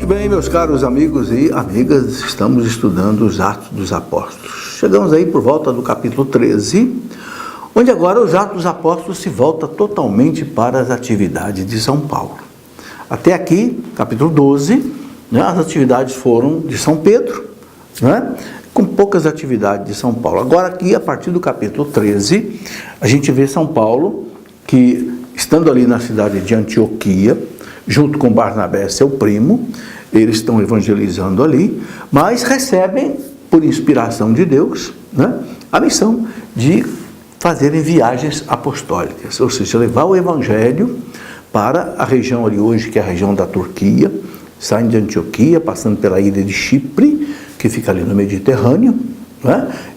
Muito bem, meus caros amigos e amigas, estamos estudando os Atos dos Apóstolos. Chegamos aí por volta do capítulo 13, onde agora os Atos dos Apóstolos se volta totalmente para as atividades de São Paulo. Até aqui, capítulo 12, as atividades foram de São Pedro, com poucas atividades de São Paulo. Agora aqui, a partir do capítulo 13, a gente vê São Paulo, que estando ali na cidade de Antioquia, junto com Barnabé, seu primo, eles estão evangelizando ali, mas recebem, por inspiração de Deus, a missão de fazerem viagens apostólicas, ou seja, levar o evangelho para a região ali hoje, que é a região da Turquia, saindo de Antioquia, passando pela ilha de Chipre, que fica ali no Mediterrâneo,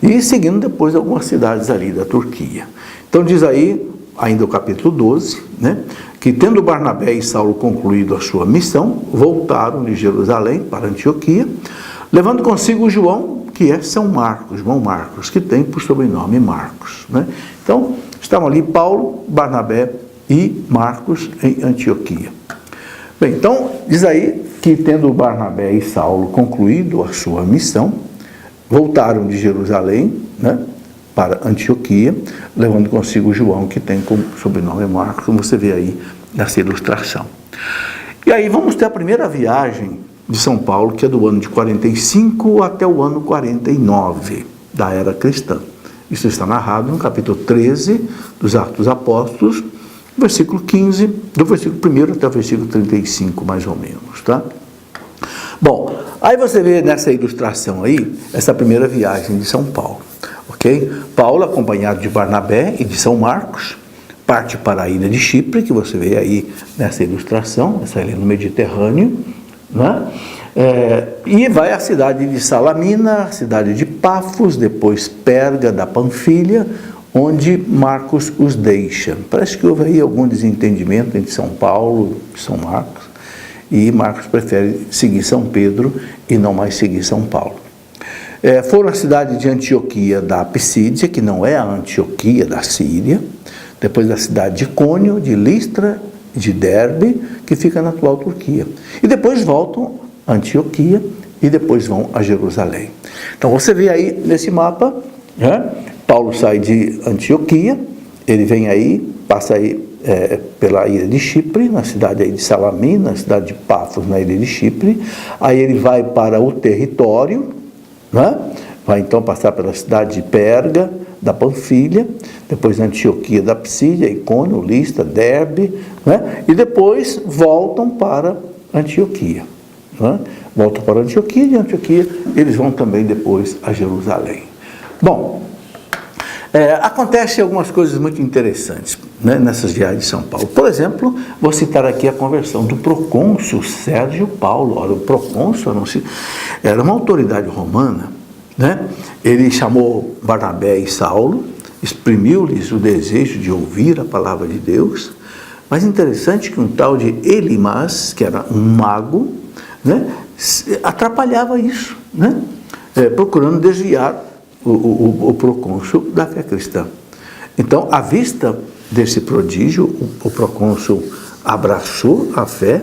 e seguindo depois algumas cidades ali da Turquia. Então diz aí, ainda o capítulo 12, que tendo Barnabé e Saulo concluído a sua missão, voltaram de Jerusalém para Antioquia, levando consigo João, que é São Marcos, João Marcos, que tem por sobrenome Marcos. Então, estavam ali Paulo, Barnabé e Marcos em Antioquia. Bem, então, diz aí que tendo Barnabé e Saulo concluído a sua missão, voltaram de Jerusalém, para Antioquia, levando consigo João, que tem como sobrenome Marcos, como você vê aí nessa ilustração. E aí vamos ter a primeira viagem de São Paulo, que é do ano de 45 até o ano 49 da era cristã. Isso está narrado no capítulo 13 dos Atos dos Apóstolos, versículo 15, do versículo 1 até o versículo 35, mais ou menos, tá? Bom, aí você vê nessa ilustração aí, essa primeira viagem de São Paulo. Paulo, acompanhado de Barnabé e de São Marcos, parte para a ilha de Chipre, que você vê aí nessa ilustração, essa ilha no Mediterrâneo, e vai à cidade de Salamina, cidade de Pafos, depois Perga da Panfilha, onde Marcos os deixa. Parece que houve aí algum desentendimento entre São Paulo e São Marcos, e Marcos prefere seguir São Pedro e não mais seguir São Paulo. Foram à cidade de Antioquia da Pisídia, que não é a Antioquia da Síria, depois da cidade de Icônio, de Listra, de Derbe, que fica na atual Turquia. E depois voltam a Antioquia e depois vão a Jerusalém. Então você vê aí nesse mapa, Paulo sai de Antioquia, ele vem aí, passa aí pela ilha de Chipre, na cidade aí de Salamina, na cidade de Pafos, na ilha de Chipre, aí ele vai para o território, vai então passar pela cidade de Perga, da Panfilha, depois Antioquia da Psídia, Icônio, Listra, Derbe, e depois voltam para Antioquia. Voltam para Antioquia, e de Antioquia eles vão também depois a Jerusalém. Bom, acontecem algumas coisas muito interessantes nessas viagens de São Paulo. Por exemplo, vou citar aqui a conversão do procônsul Sérgio Paulo. Ora, o procônsul era uma autoridade romana, Ele chamou Barnabé e Saulo, exprimiu-lhes o desejo de ouvir a palavra de Deus, mas interessante que um tal de Elimas, que era um mago, atrapalhava isso, procurando desviar o procônsul da fé cristã. Então, à vista desse prodígio, o procônsul abraçou a fé,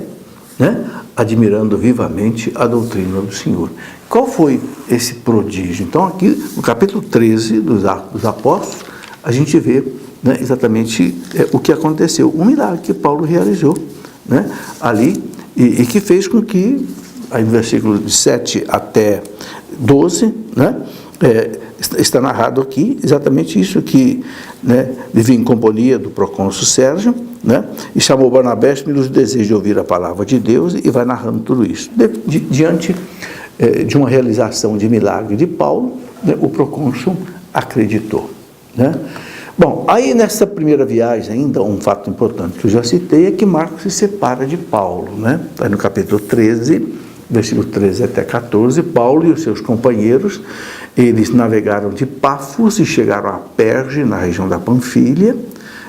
admirando vivamente a doutrina do Senhor. Qual foi esse prodígio? Então, aqui no capítulo 13 dos Atos dos Apóstolos, a gente vê exatamente o que aconteceu, um milagre que Paulo realizou ali, e que fez com que, aí no versículo de 7 até 12, está narrado aqui exatamente isso, que vivia em companhia do procônsul Sérgio, e chamou Barnabé, exprimiu-lhes o desejo de ouvir a palavra de Deus, e vai narrando tudo isso. Diante de uma realização de milagre de Paulo, o procônsul acreditou. Bom, aí nessa primeira viagem ainda, um fato importante que eu já citei é que Marcos se separa de Paulo, Aí no capítulo 13, versículo 13 até 14, Paulo e os seus companheiros, eles navegaram de Pafos e chegaram a Perge, na região da Panfilha,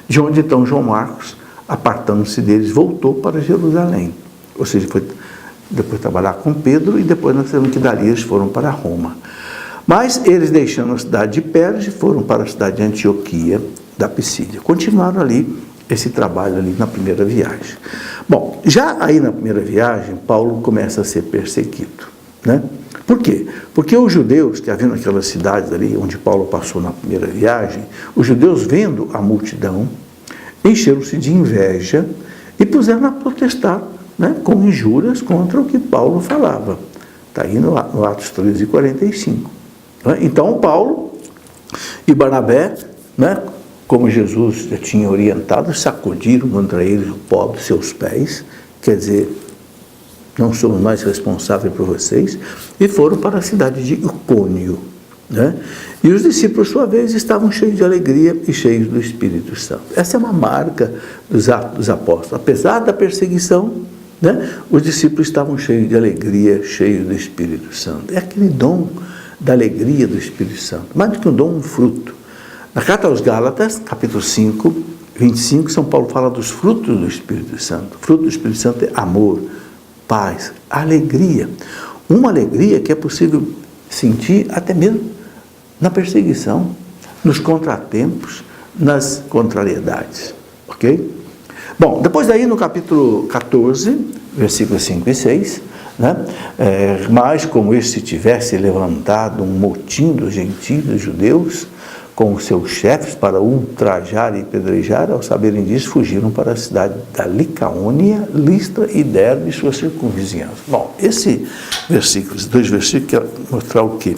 de onde então João Marcos, apartando-se deles, voltou para Jerusalém. Ou seja, foi depois trabalhar com Pedro, e depois nós sabemos que dali eles foram para Roma. Mas eles, deixando a cidade de Perge, foram para a cidade de Antioquia da Pisídia. Continuaram ali esse trabalho ali na primeira viagem. Bom, já aí na primeira viagem, Paulo começa a ser perseguido, né? Por quê? Porque os judeus que haviam naquelas cidades ali onde Paulo passou na primeira viagem, os judeus vendo a multidão, encheram-se de inveja e puseram a protestar, né, com injúrias contra o que Paulo falava. Está aí no Atos 13:45. Né? Então Paulo e Barnabé, né, como Jesus já tinha orientado, sacudiram contra eles o pó dos seus pés, quer dizer, não somos mais responsáveis por vocês, e foram para a cidade de Icônio, né? E os discípulos, por sua vez, estavam cheios de alegria e cheios do Espírito Santo. Essa é uma marca dos Atos dos Apóstolos. Apesar da perseguição, né, os discípulos estavam cheios de alegria, cheios do Espírito Santo. É aquele dom da alegria do Espírito Santo, mais do que um dom, um fruto. Na carta aos Gálatas, capítulo 5, 25, São Paulo fala dos frutos do Espírito Santo. O fruto do Espírito Santo é amor, paz, alegria. Uma alegria que é possível sentir até mesmo na perseguição, nos contratempos, nas contrariedades. Ok? Bom, depois daí no capítulo 14, versículos 5 e 6, né? Mas como se tivesse levantado um motim dos gentios, dos judeus, com os seus chefes para ultrajar e apedrejar, ao saberem disso, fugiram para a cidade da Licaônia, Listra e Derbe e suas circunvizinhanças. Bom, esses dois versículos querem mostrar o quê?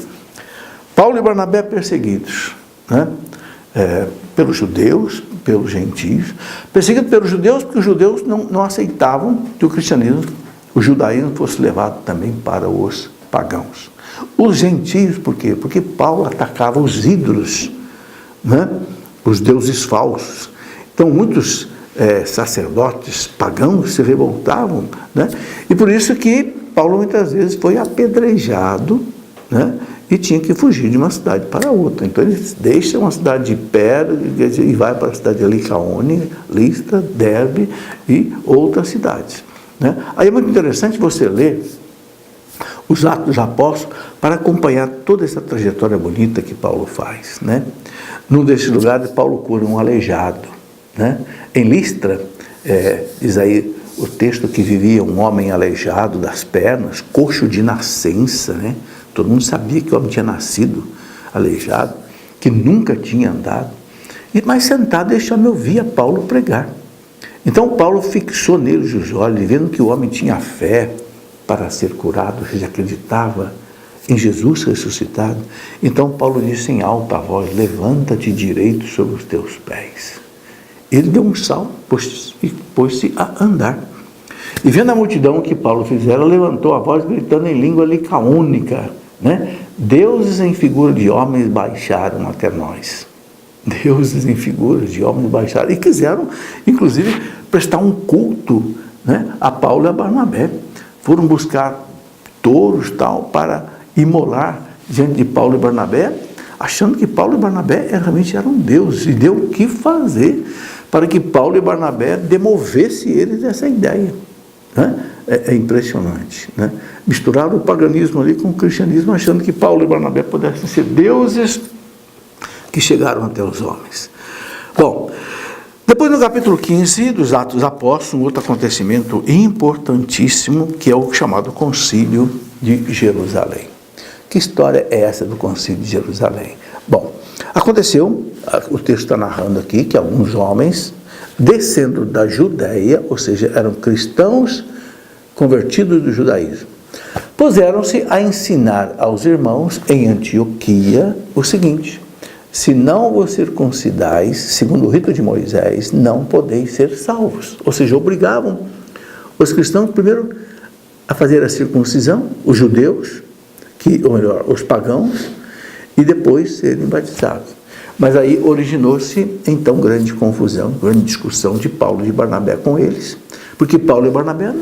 Paulo e Barnabé perseguidos, né? Pelos judeus, pelos gentios. Perseguidos pelos judeus porque os judeus não aceitavam que o cristianismo, o judaísmo fosse levado também para os pagãos. Os gentios, por quê? Porque Paulo atacava os ídolos, né? Os deuses falsos. Então muitos sacerdotes pagãos se revoltavam, né? E por isso que Paulo muitas vezes foi apedrejado, né? E tinha que fugir de uma cidade para outra. Então ele deixa uma cidade de pé e vai para a cidade de Licaônia, Listra, Derbe e outras cidades, né? Aí é muito interessante você ler os Atos dos Apóstolos para acompanhar toda essa trajetória bonita que Paulo faz, né? Num desses lugares, Paulo cura um aleijado, né? Em Listra, diz aí o texto que vivia um homem aleijado das pernas, coxo de nascença, né? Todo mundo sabia que o homem tinha nascido aleijado, que nunca tinha andado, mas sentado deixava ouvir Paulo pregar. Então Paulo fixou neles os olhos, vendo que o homem tinha fé para ser curado, ou seja, acreditava em Jesus ressuscitado. Então Paulo disse em alta voz: levanta-te direito sobre os teus pés. Ele deu um salto e pôs-se a andar. E vendo a multidão que Paulo fizera, levantou a voz gritando em língua licaônica, né? Deuses em figura de homens baixaram até nós. Deuses em figura de homens baixaram. E quiseram, inclusive, prestar um culto, né, a Paulo e a Barnabé. Foram buscar touros tal para imolar diante de Paulo e Barnabé, achando que Paulo e Barnabé realmente eram deuses, e deu o que fazer para que Paulo e Barnabé demovessem eles dessa ideia, né? É impressionante, né? Misturaram o paganismo ali com o cristianismo, achando que Paulo e Barnabé pudessem ser deuses que chegaram até os homens. Bom, depois no capítulo 15 dos Atos dos Apóstolos, um outro acontecimento importantíssimo, que é o chamado Concílio de Jerusalém. Que história é essa do Concílio de Jerusalém? Bom, aconteceu, o texto está narrando aqui, que alguns homens, descendo da Judéia, ou seja, eram cristãos convertidos do judaísmo, puseram-se a ensinar aos irmãos em Antioquia o seguinte: se não vos circuncidais, segundo o rito de Moisés, não podeis ser salvos. Ou seja, obrigavam os cristãos primeiro a fazer a circuncisão, os judeus, ou melhor, os pagãos, e depois serem batizados. Mas aí originou-se então grande confusão, grande discussão de Paulo e de Barnabé com eles, porque Paulo e Barnabé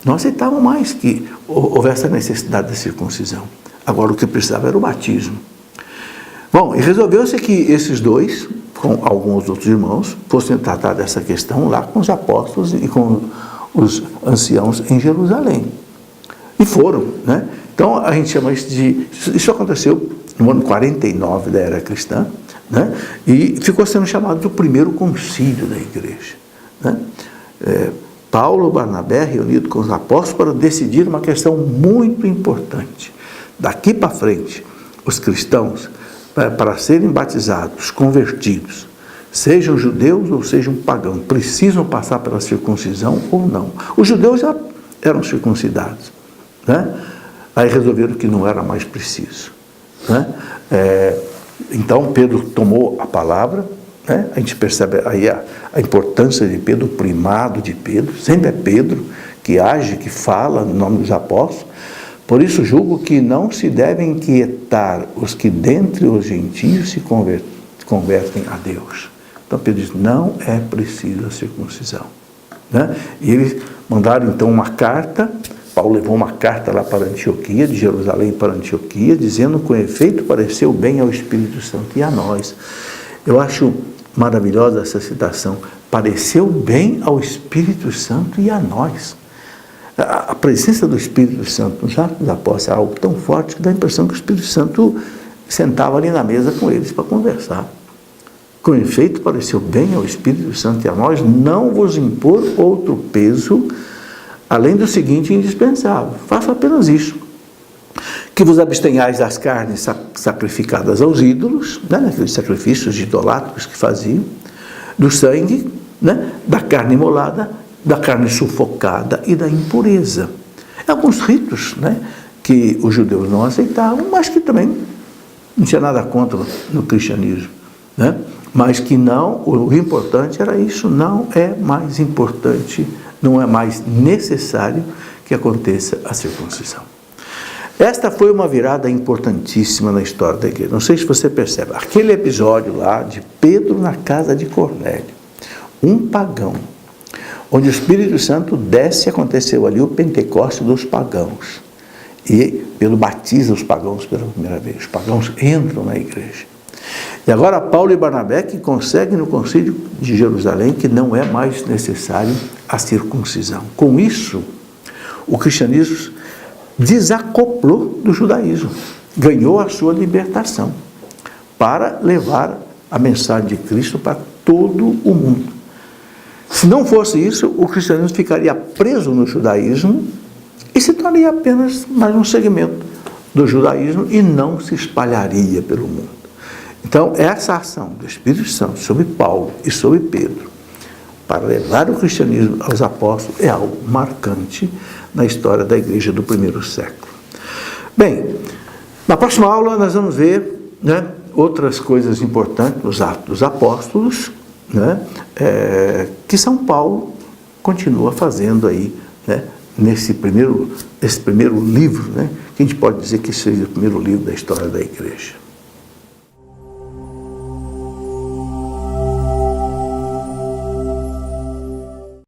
não aceitavam mais que houvesse a necessidade da circuncisão. Agora o que precisava era o batismo. Bom, e resolveu-se que esses dois, com alguns outros irmãos, fossem tratar dessa questão lá com os apóstolos e com os anciãos em Jerusalém. E foram, né? Então a gente chama isso de... Isso aconteceu no ano 49 da era cristã, né? E ficou sendo chamado do primeiro concílio da igreja, né? Paulo, Barnabé, reunido com os apóstolos para decidir uma questão muito importante. Daqui para frente, os cristãos, para serem batizados, convertidos, sejam judeus ou sejam pagãos, precisam passar pela circuncisão ou não. Os judeus já eram circuncidados, né? Aí resolveram que não era mais preciso, né? Então Pedro tomou a palavra, né? A gente percebe aí a importância de Pedro, o primado de Pedro. Sempre é Pedro que age, que fala no nome dos apóstolos. Por isso julgo que não se devem inquietar os que dentre os gentios se convertem a Deus. Então Pedro diz, não é preciso a circuncisão, né? E eles mandaram então uma carta. Paulo levou uma carta lá para Antioquia, de Jerusalém para Antioquia, dizendo: com efeito pareceu bem ao Espírito Santo e a nós. Eu acho maravilhosa essa citação. Pareceu bem ao Espírito Santo e a nós. A presença do Espírito Santo nos Atos dos Apóstolos é algo tão forte que dá a impressão que o Espírito Santo sentava ali na mesa com eles para conversar. Com efeito pareceu bem ao Espírito Santo e a nós não vos impor outro peso além do seguinte indispensável: faça apenas isso, que vos abstenhais das carnes sacrificadas aos ídolos, né, aqueles sacrifícios idolátricos que faziam, do sangue, né, da carne imolada, da carne sufocada e da impureza. Alguns ritos, né, que os judeus não aceitavam, mas que também não tinha nada contra no cristianismo, né? Mas que não, o importante era isso, não é mais importante, não é mais necessário que aconteça a circuncisão. Esta foi uma virada importantíssima na história da igreja. Não sei se você percebe, aquele episódio lá de Pedro na casa de Cornélio, um pagão, onde o Espírito Santo desce, aconteceu ali o Pentecoste dos pagãos. E Pedro batiza os pagãos pela primeira vez. Os pagãos entram na igreja. E agora Paulo e Barnabé que conseguem no concílio de Jerusalém que não é mais necessário a circuncisão. Com isso, o cristianismo desacoplou do judaísmo, ganhou a sua libertação para levar a mensagem de Cristo para todo o mundo. Se não fosse isso, o cristianismo ficaria preso no judaísmo e se tornaria apenas mais um segmento do judaísmo e não se espalharia pelo mundo. Então, essa ação do Espírito Santo sobre Paulo e sobre Pedro para levar o cristianismo aos apóstolos é algo marcante na história da igreja do primeiro século. Bem, na próxima aula nós vamos ver, né, outras coisas importantes nos Atos dos Apóstolos, né, que São Paulo continua fazendo aí, né, nesse primeiro livro, né, que a gente pode dizer que seja o primeiro livro da história da igreja.